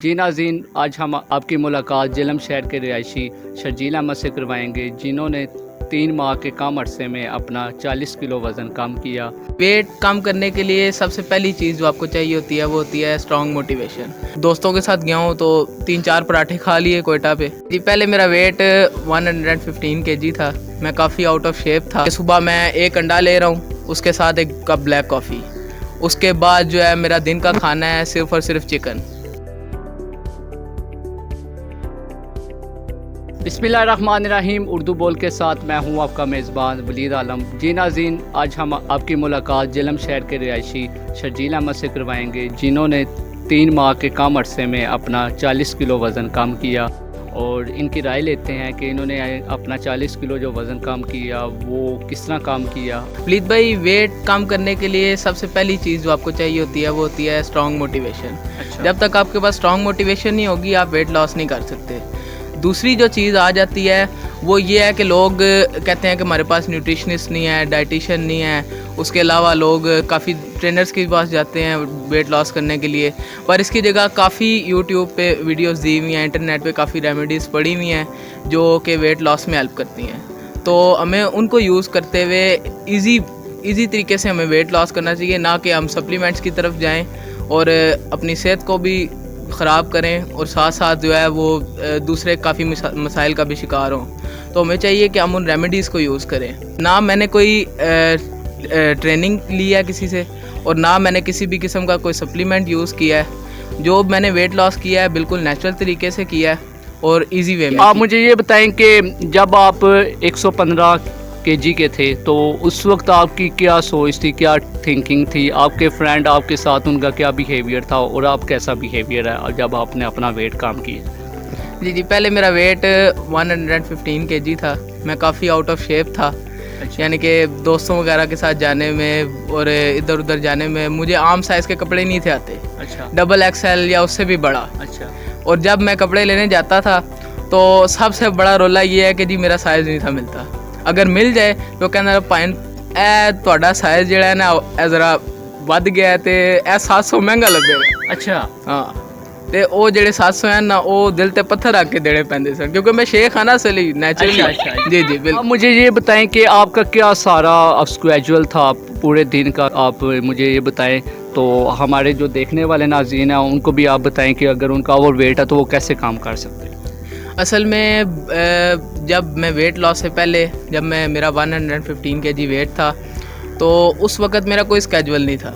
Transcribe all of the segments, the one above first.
जी नाज़रीन, आज हम आपकी मुलाकात झेलम शहर के रिहायशी शर्जील अहमद से करवाएंगे, जिन्होंने 3 माह के कम अरसे में अपना 40 किलो वज़न कम किया। वेट कम करने के लिए सबसे पहली चीज़ जो आपको चाहिए होती है वो होती है स्ट्रॉन्ग मोटिवेशन। दोस्तों के साथ गया हूँ तो 3-4 पराठे खा लिए कोयटा पे। जी पहले मेरा वेट 115 kg था। मैं काफ़ी आउट ऑफ शेप था। सुबह मैं एक अंडा ले रहा हूँ, उसके साथ एक कप ब्लैक कॉफ़ी। उसके बाद जो है मेरा दिन का खाना है सिर्फ़ और सिर्फ चिकन। बिस्मिल्लाहिर्रहमानिर्रहीम। उर्दू बोल के साथ मैं हूं आपका मेज़बान वलीद आलम। जी नाज़रीन, आज हम आपकी मुलाकात झेलम शहर के रिहायशी शर्जील अहमद से करवाएंगे, जिन्होंने 3 माह के कम अरसे में अपना 40 किलो वज़न कम किया। और इनकी राय लेते हैं कि इन्होंने अपना 40 किलो जो वज़न कम किया वो किस तरह कम किया। वलीद भाई, वेट कम करने के लिए सबसे पहली चीज़ जो आपको चाहिए होती है वो होती है स्ट्रॉन्ग मोटिवेशन। अच्छा। जब तक आपके पास स्ट्रॉन्ग मोटिवेशन नहीं होगी आप वेट लॉस नहीं कर सकते। दूसरी जो चीज़ आ जाती है वो ये है कि लोग कहते हैं कि हमारे पास न्यूट्रिशनिस्ट नहीं है, डाइटिशियन नहीं है। उसके अलावा लोग काफ़ी ट्रेनर्स के पास जाते हैं वेट लॉस करने के लिए, पर इसकी जगह काफ़ी यूट्यूब पे वीडियोस दी हुई हैं, इंटरनेट पे काफ़ी रेमेडीज़ पड़ी हुई हैं जो कि वेट लॉस में हेल्प करती हैं। तो हमें उनको यूज़ करते हुए ईज़ी तरीके से हमें वेट लॉस करना चाहिए, ना कि हम सप्लीमेंट्स की तरफ जाएँ और अपनी सेहत को भी ख़राब करें और साथ साथ जो है वो दूसरे काफ़ी मसाइल का भी शिकार हों। तो हमें चाहिए कि हम उन रेमेडीज़ को यूज़ करें। ना मैंने कोई ट्रेनिंग ली है किसी से, और ना मैंने किसी भी किस्म का कोई सप्लीमेंट यूज़ किया है। जो मैंने वेट लॉस किया है बिल्कुल नेचुरल तरीके से किया है और इजी वे में। आप मुझे ये बताएं कि जब आप 115 kg के थे तो उस वक्त आपकी क्या सोच थी, क्या थिंकिंग थी? आपके फ्रेंड आपके साथ उनका क्या बिहेवियर था और आप कैसा बिहेवियर है जब आपने अपना वेट कम किया? जी, पहले मेरा वेट 115 kg था। मैं काफ़ी आउट ऑफ शेप था। अच्छा। यानी कि दोस्तों वगैरह के साथ जाने में और इधर उधर जाने में मुझे आम साइज़ के कपड़े नहीं थे आते। अच्छा। डबल एक्सएल या उससे भी बड़ा। अच्छा। और जब मैं कपड़े लेने जाता था तो सबसे बड़ा रोला ये है कि जी मेरा साइज़ नहीं था मिलता। अगर मिल जाए तो कहना पाइन ਤੁਹਾਡਾ साइज़ ਜਿਹੜਾ ਹੈ ਨਾ ਇਹ ਜ਼ਰਾ ਵੱਧ ਗਿਆ ਤੇ ਇਹ 700 ਮਹਿੰਗਾ ਲੱਗੇਗਾ। अच्छा। हाँ, ਤੇ ਉਹ ਜਿਹੜੇ 700 ਹੈ ਨਾ ਉਹ ਦਿਲ ਤੇ ਪੱਥਰ ਰੱਖ ਕੇ ਦੇਣੇ ਪੈਂਦੇ ਸਨ, क्योंकि मैं शेख हाँ ना असली नेचुरली। अच्छा। जी बिल्कुल। आप मुझे ये बताएं कि आपका क्या सारा स्केड्यूल था पूरे दिन का, आप मुझे ये बताएं तो हमारे जो देखने वाले नाज़रीन हैं उनको भी आप बताएं कि अगर उनका ओवर वेट है तो वो कैसे काम कर सकते हैं। असल में जब मैं वेट लॉस से पहले, जब मेरा 115 kg वेट था तो उस वक़्त मेरा कोई स्केड्यूल नहीं था।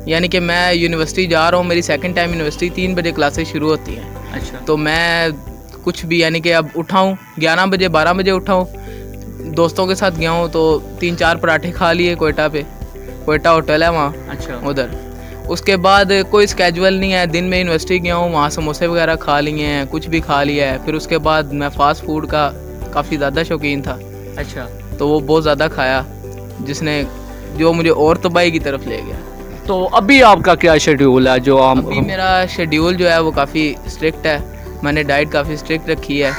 यानी कि मैं यूनिवर्सिटी जा रहा हूँ, मेरी सेकंड टाइम यूनिवर्सिटी 3 बजे क्लासेस शुरू होती हैं। अच्छा। तो मैं कुछ भी यानी कि अब उठाऊँ 11 बजे 12 बजे उठाऊँ, दोस्तों के साथ गया हूँ तो 3-4 पराठे खा लिए कोयटा पे। कोयटा होटल है वहाँ। अच्छा। उधर उसके बाद कोई स्केड्यूल नहीं है। दिन में यूनिवर्सिटी गया हूँ, वहाँ समोसे वगैरह खा लिए हैं, कुछ भी खा लिया है। फिर उसके बाद मैं फ़ास्ट फूड का काफ़ी ज़्यादा शौकीन था। अच्छा। तो वो बहुत ज़्यादा खाया जो मुझे और तबाही की तरफ ले गया। तो अभी आपका क्या शेड्यूल है जो आप? अभी मेरा शेड्यूल जो है वो काफ़ी स्ट्रिक्ट है। मैंने डाइट काफ़ी स्ट्रिक्ट रखी है।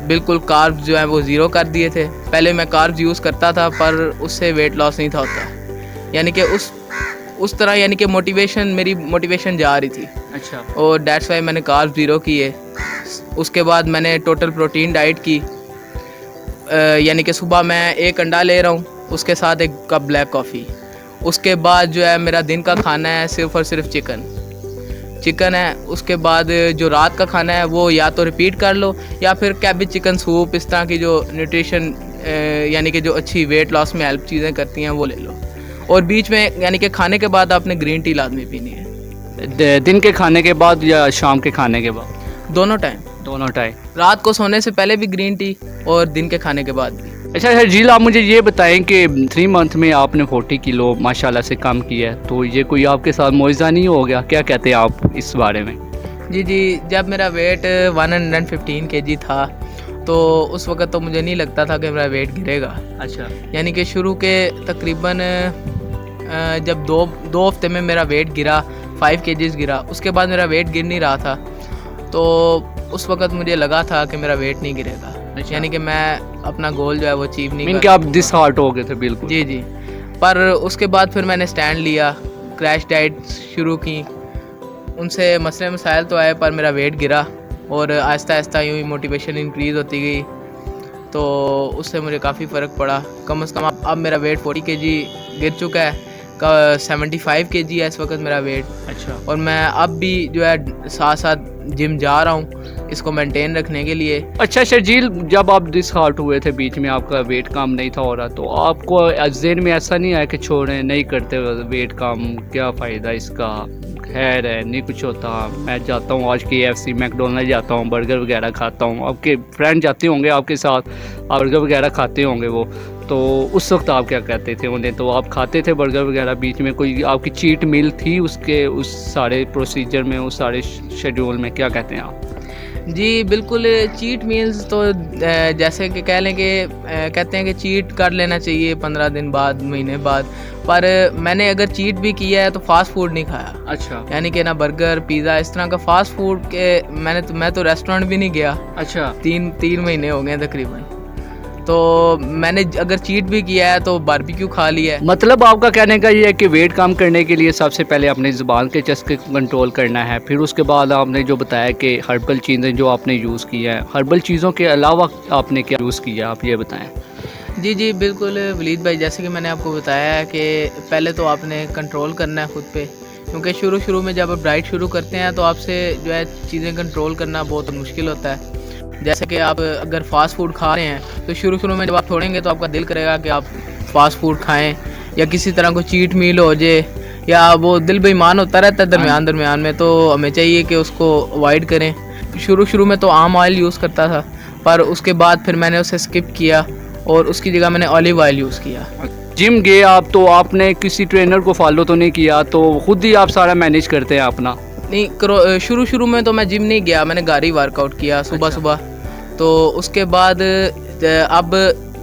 बिल्कुल कार्ब्स जो है वो ज़ीरो कर दिए थे। पहले मैं कार्ब्स यूज़ करता था पर उससे वेट लॉस नहीं था होता। यानी कि उस तरह यानी कि मेरी मोटिवेशन जा रही थी। अच्छा। और डैट्स वाई मैंने कार्ब ज़ीरो किए। उसके बाद मैंने टोटल प्रोटीन डाइट की। यानी कि सुबह मैं एक अंडा ले रहा हूँ, उसके साथ एक कप ब्लैक कॉफ़ी। उसके बाद जो है मेरा दिन का खाना है सिर्फ़ और सिर्फ चिकन है। उसके बाद जो रात का खाना है वो या तो रिपीट कर लो या फिर कैबेज चिकन सूप, इस तरह की जो न्यूट्रिशन यानी कि जो अच्छी वेट लॉस में हेल्प चीज़ें करती हैं वो ले लो। और बीच में यानी कि खाने के बाद आपने ग्रीन टी लाजमी पीनी है। दिन के खाने के बाद या शाम के खाने के बाद? दोनों टाइम। दोनों टाइम। रात को सोने से पहले भी ग्रीन टी और दिन के खाने के बाद भी। अच्छा शर्जील, आप मुझे ये बताएं कि 3 मंथ में आपने 40 किलो माशाल्लाह से कम किया है, तो ये कोई आपके साथ मुआवजा नहीं हो गया? क्या कहते हैं आप इस बारे में? जी, जब मेरा वेट 115 kg था तो उस वक़्त तो मुझे नहीं लगता था कि मेरा वेट गिरेगा। अच्छा। यानी कि शुरू के तकरीबन जब दो हफ्ते में मेरा वेट गिरा, 5 kg गिरा। उसके बाद मेरा वेट गिर नहीं रहा था, तो उस वक़्त मुझे लगा था कि मेरा वेट नहीं गिरेगा। अच्छा। यानी कि मैं अपना गोल जो है वो अचीव नहीं मीन कि आप डिसहार्ट हो गए थे बिल्कुल? जी। पर उसके बाद फिर मैंने स्टैंड लिया, क्रैश डाइट शुरू की उनसे मसले मसाइल तो आए, पर मेरा वेट गिरा और आहिस्ता आहिस्ता यूँ ही मोटिवेशन इंक्रीज़ होती गई, तो उससे मुझे काफ़ी फ़र्क पड़ा। कम से कम अब मेरा वेट 40 kg गिर चुका है, 75 kg है इस वक्त मेरा वेट। अच्छा। और मैं अब भी जो है साथ साथ जिम जा रहा हूँ इसको मेंटेन रखने के लिए। अच्छा शर्जील, जब आप डिसहार्ट हुए थे, बीच में आपका वेट कम नहीं था हो रहा, तो आपको ज़हन में ऐसा नहीं आया कि छोड़ें, नहीं करते वेट कम, क्या फ़ायदा इसका, खैर है नहीं कुछ होता, मैं जाता हूँ आज KFC मैकडोनल्ड जाता हूँ, बर्गर वगैरह खाता हूँ, आपके फ्रेंड जाते होंगे आपके साथ, आप बर्गर वगैरह खाते होंगे वो, तो उस वक्त आप क्या कहते थे उन्हें? तो आप खाते थे बर्गर वगैरह, बीच में कोई आपकी चीट मील थी उसके उस सारे प्रोसीजर में, उस सारे शेड्यूल में, क्या कहते हैं आप? जी बिल्कुल, चीट मील्स तो जैसे कि कह लें कि कहते हैं कि चीट कर लेना चाहिए 15 दिन बाद, महीने बाद, पर मैंने अगर चीट भी किया है तो फास्ट फूड नहीं खाया। अच्छा। यानी कि ना बर्गर, पिज़्ज़ा, इस तरह का फास्ट फूड के मैं तो रेस्टोरेंट भी नहीं गया। अच्छा। तीन महीने हो गए तकरीबन। तो मैंने अगर चीट भी किया है तो बारबेक्यू खा लिया है। मतलब आपका कहने का ये है कि वेट कम करने के लिए सबसे पहले अपनी ज़ुबान के चस्के को कंट्रोल करना है, फिर उसके बाद आपने जो बताया कि हर्बल चीज़ें जो आपने यूज़ की हैं, हर्बल चीज़ों के अलावा आपने क्या यूज़ किया, आप ये बताएं। जी बिल्कुल वलीद भाई, जैसे कि मैंने आपको बताया है कि पहले तो आपने कंट्रोल करना है ख़ुद पे, क्योंकि शुरू में जब आप डाइट शुरू करते हैं तो आपसे जो है चीज़ें कंट्रोल करना बहुत मुश्किल होता है। जैसे कि आप अगर फ़ास्ट फूड खा रहे हैं तो शुरू में जब आप छोड़ेंगे तो आपका दिल करेगा कि आप फ़ास्ट फूड खाएं, या किसी तरह को चीट मील हो जाए, या वो दिल बेईमान होता रहता है दरमियान में, तो हमें चाहिए कि उसको अवॉइड करें। शुरू में तो आम ऑयल यूज़ करता था, पर उसके बाद फिर मैंने उसे स्किप किया और उसकी जगह मैंने ऑलिव ऑयल यूज़ किया। जिम गए आप तो आपने किसी ट्रेनर को फॉलो तो नहीं किया, तो खुद ही आप सारा मैनेज करते हैं अपना? नहीं, शुरू में तो मैं जिम नहीं गया, मैंने घर ही वर्कआउट किया सुबह। तो उसके बाद अब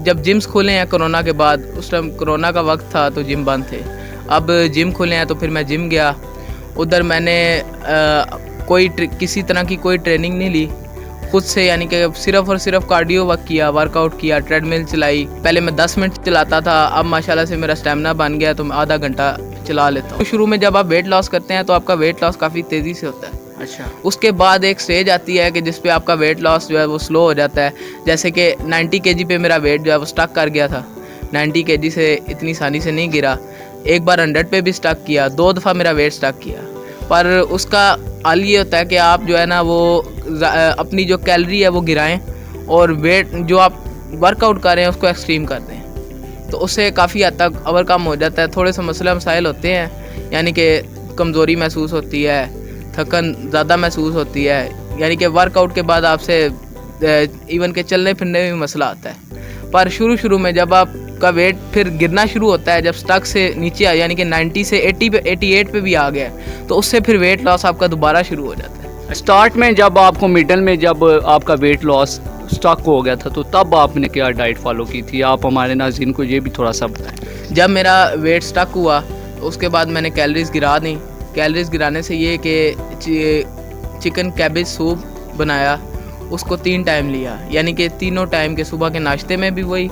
जब जिम्स खुले हैं कोरोना के बाद, उस टाइम कोरोना का वक्त था तो जिम बंद थे, अब जिम खुले हैं तो फिर मैं जिम गया। उधर मैंने किसी तरह की कोई ट्रेनिंग नहीं ली खुद से, यानी कि सिर्फ़ और सिर्फ कार्डियो वर्कआउट किया, ट्रेडमिल चलाई। पहले मैं 10 मिनट चलाता था, अब माशाल्लाह से मेरा स्टेमिना बन गया तो मैं आधा घंटा चला लेता हूँ। शुरू में जब आप वेट लॉस करते हैं तो आपका वेट लॉस काफ़ी तेज़ी से होता है। अच्छा। उसके बाद एक स्टेज आती है कि जिस पे आपका वेट लॉस जो है वो स्लो हो जाता है। जैसे कि 90 kg पे मेरा वेट जो है वो स्टक कर गया था, 90 kg से इतनी आसानी से नहीं गिरा, एक बार 100 पे भी स्टक किया, 2 दफ़ा मेरा वेट स्टक किया। पर उसका हल ये होता है कि आप जो है ना वो अपनी जो कैलोरी है वो गिराएं और वेट जो आप वर्कआउट कर रहे हैं उसको एक्सट्रीम कर दें, तो उससे काफ़ी हद तक ओवरकम हो जाता है। थोड़े से मसले मसाइल होते हैं, यानी कि कमज़ोरी महसूस होती है, थकन ज़्यादा महसूस होती है, यानी कि वर्कआउट के बाद आपसे इवन के चलने फिरने में भी मसला आता है। पर शुरू में जब आपका वेट फिर गिरना शुरू होता है, जब स्टक से नीचे आया, यानी कि 90 से 88 पे भी आ गया, तो उससे फिर वेट लॉस आपका दोबारा शुरू हो जाता है। स्टार्ट में जब आपको मिडल में जब आपका वेट लॉस स्टक हो गया था, तो तब आपने क्या डाइट फॉलो की थी? आप हमारे नाज़रीन को ये भी थोड़ा सा बताएं। जब मेरा वेट स्टक हुआ तो उसके बाद मैंने कैलोरीज गिरा दी। कैलोरीज गिराने से ये कि चिकन कैबेज सूप बनाया, उसको 3 टाइम लिया, यानी कि तीनों टाइम के, सुबह के नाश्ते में भी वही,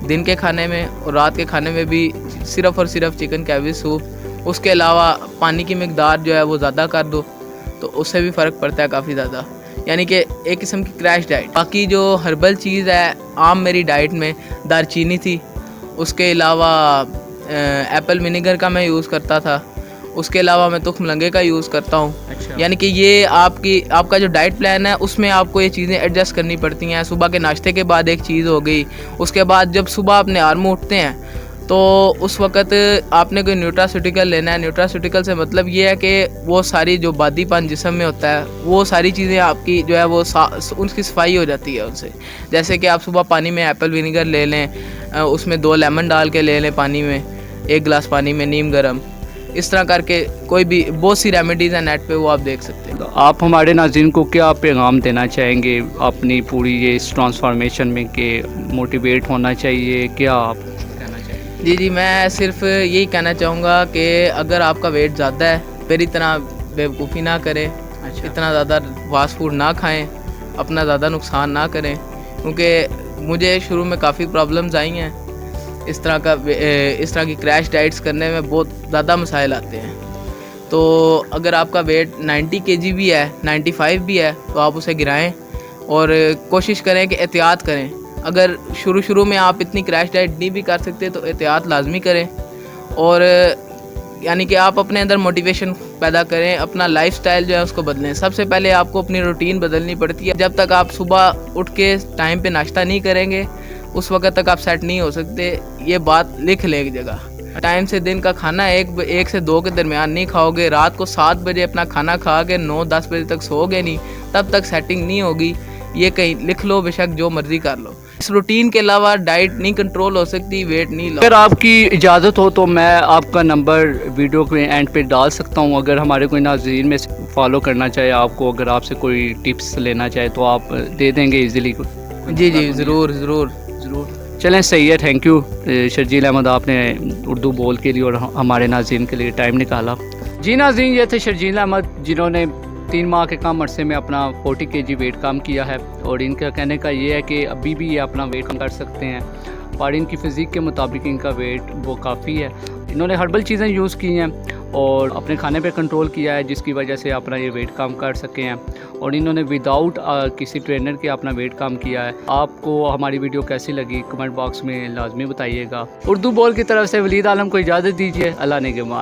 दिन के खाने में और रात के खाने में भी सिर्फ़ और सिर्फ चिकन कैबेज सूप। उसके अलावा पानी की मिकदार जो है वो ज़्यादा कर दो, तो उससे भी फ़र्क पड़ता है काफ़ी ज़्यादा, यानी कि एक किस्म की क्रैश डाइट। बाकी जो हर्बल चीज़ है आम मेरी डाइट में दालचीनी थी, उसके अलावा एप्पल विनेगर का मैं यूज़ करता था, उसके अलावा मैं तुख मलंगे का यूज़ करता हूँ। अच्छा। यानी कि ये आपका जो डाइट प्लान है उसमें आपको ये चीज़ें एडजस्ट करनी पड़ती हैं। सुबह के नाश्ते के बाद एक चीज़ हो गई, उसके बाद जब सुबह अपने आर्म उठते हैं तो उस वक़्त आपने कोई न्यूट्रास्यूटिकल लेना है। न्यूट्रास्यूटिकल से मतलब ये है कि वो सारी जो बादीपन जिस्म में होता है वो सारी चीज़ें आपकी जो है वो उनकी सफाई हो जाती है उनसे। जैसे कि आप सुबह पानी में एप्पल विनेगर ले लें, उसमें 2 लेमन डाल के ले लें पानी में, 1 गिलास पानी में नीम गर्म, इस तरह करके कोई भी बहुत सी रेमेडीज़ हैं नेट पे, वो आप देख सकते हैं। आप हमारे नाज़रीन को क्या पैगाम देना चाहेंगे अपनी पूरी ये इस ट्रांसफॉर्मेशन में, कि मोटिवेट होना चाहिए, क्या आप कहना चाहेंगे? जी मैं सिर्फ यही कहना चाहूँगा कि अगर आपका वेट ज़्यादा है मेरी तरह बेवकूफ़ी ना करें। अच्छा। इतना ज़्यादा फास्ट फूड ना खाएं, अपना ज़्यादा नुकसान ना करें, क्योंकि मुझे शुरू में काफ़ी प्रॉब्लम्स आई हैं। इस तरह की क्रैश डाइट्स करने में बहुत ज़्यादा मसाइल आते हैं। तो अगर आपका वेट 90 केजी भी है, 95 भी है, तो आप उसे गिराएं और कोशिश करें कि एहतियात करें। अगर शुरू में आप इतनी क्रैश डाइट नहीं भी कर सकते तो एहतियात लाजमी करें और यानी कि आप अपने अंदर मोटिवेशन पैदा करें, अपना लाइफस्टाइल जो है उसको बदलें। सबसे पहले आपको अपनी रूटीन बदलनी पड़ती है। जब तक आप सुबह उठ के टाइम पे नाश्ता नहीं करेंगे उस वक्त तक आप सेट नहीं हो सकते। ये बात लिख ले एक जगह। टाइम से दिन का खाना एक से 2 के दरमियान नहीं खाओगे, रात को 7 बजे अपना खाना खा के 9-10 बजे तक सोओगे नहीं, तब तक सेटिंग नहीं होगी। ये कहीं लिख लो, बेशक जो मर्जी कर लो। इस रूटीन के अलावा डाइट नहीं कंट्रोल हो सकती, वेट नहीं लॉस। अगर आपकी इजाज़त हो तो मैं आपका नंबर वीडियो के एंड पे डाल सकता हूं। अगर हमारे कोई नाज़रीन में फॉलो करना चाहे आपको, अगर आपसे कोई टिप्स लेना चाहे तो आप दे देंगे इजीली? जी ज़रूर। चलें, सही है। थैंक यू शर्जील अहमद, आपने उर्दू बोल के लिए और हमारे नाज़रीन के लिए टाइम निकाला। जी नाज़रीन, ये थे शर्जील अहमद जिन्होंने 3 माह के कम अरसे में अपना 40 केजी वेट कम किया है और इनका कहने का ये है कि अभी भी ये अपना वेट कम कर सकते हैं और इनकी फ़िज़ीक के मुताबिक इनका वेट वो काफ़ी है। इन्होंने हर्बल चीज़ें यूज़ की हैं और अपने खाने पे कंट्रोल किया है, जिसकी वजह से अपना ये वेट कम कर सके हैं और इन्होंने विदाउट किसी ट्रेनर के अपना वेट कम किया है। आपको हमारी वीडियो कैसी लगी कमेंट बॉक्स में लाजमी बताइएगा। उर्दू बोल की तरफ से वलीद आलम को इजाज़त दीजिए। अल्लाह नेगहबान।